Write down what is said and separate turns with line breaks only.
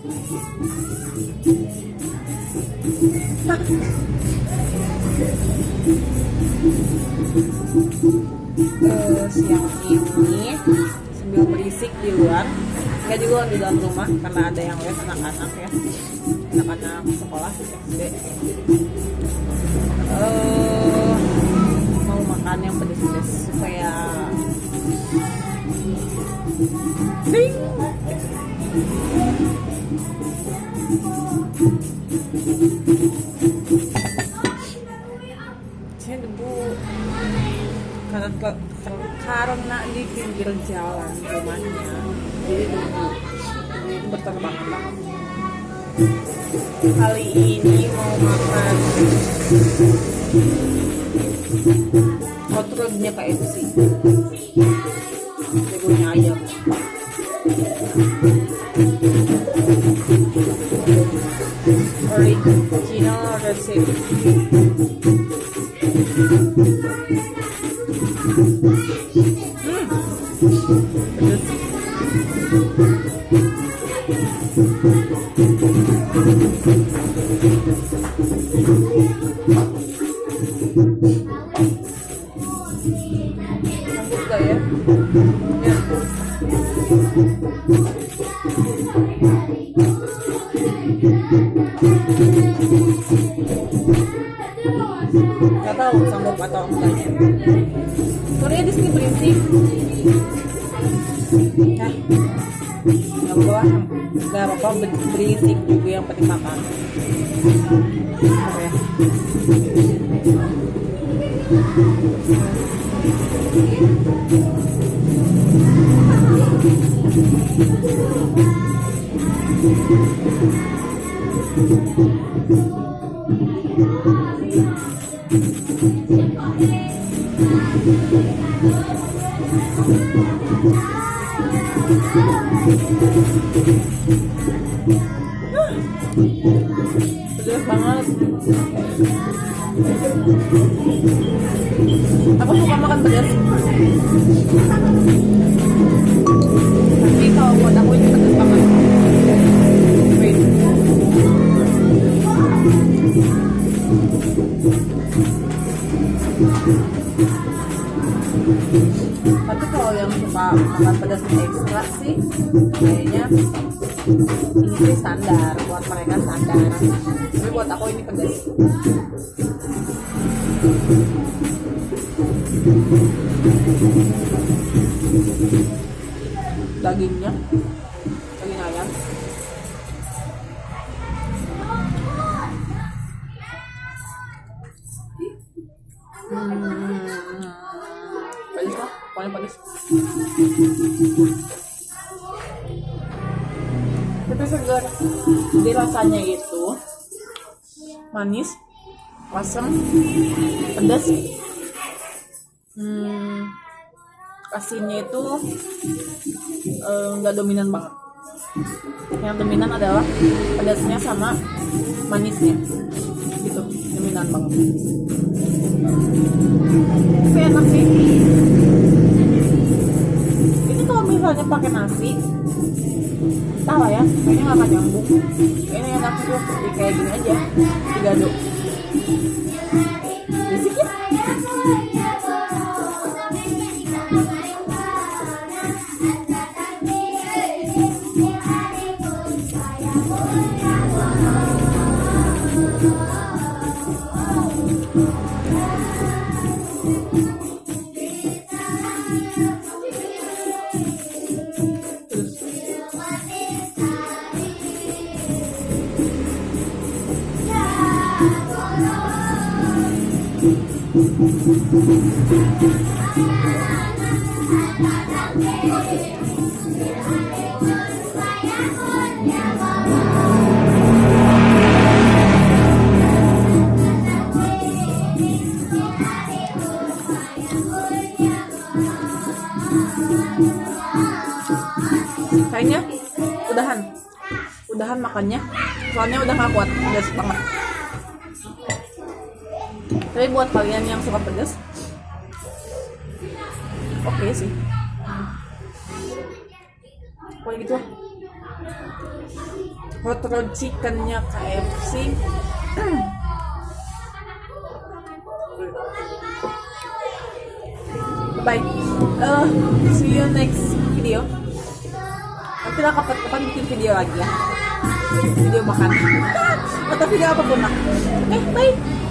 Siang ini sambil berisik di luar, nggak di luar, di dalam rumah karena ada yang les anak-anak ya, anak-anak sekolah SD. Mau makan yang pedes-pedes supaya sing. Saya debu karena di pinggir jalan rumahnya, jadi debu itu berterbangan banget. Kali ini mau makan hot rodnya kayak itu sih, debunya ayam. Original recipe. Pedas. Sanggup gak ya? Ya. Gak tahu sanggup atau enggaknya. Soalnya di sini berisik. Nah, nggak apa-apa berisik juga, yang penting makan. Apa ya? Pedas banget. Aku suka makan pedas. Tapi kalau buat aku ini pedas banget. Tapi kalau yang suka makan pedas ekstra sih, kayaknya ini sih standar, buat mereka standar. Tapi buat aku ini pedas. Dagingnya, daging ayam. Pedas lah, pokoknya pedas. Tapi segar. Jadi rasanya itu manis, asam, pedas. Asinnya itu nggak dominan banget. Yang dominan adalah pedasnya sama manisnya, gitu, dominan banget. Tapi enak sih. Ini kalau misalnya pakai nasi, entah lah ya, kayaknya nggak akan nyambung. Ini enak tuh, kayak gini aja, digado. Berisik ya. Kayaknya udahan makannya, soalnya udah gak kuat, udah setengah. Tapi buat kalian yang suka pedas, oke sih. Pokoknya gitu lah. hot rod chickennya KFC. Bye. See you next video. Nanti lah kapan-kapan bikin video lagi ya. Video makan. Atau video apapun lah. Oke, bye.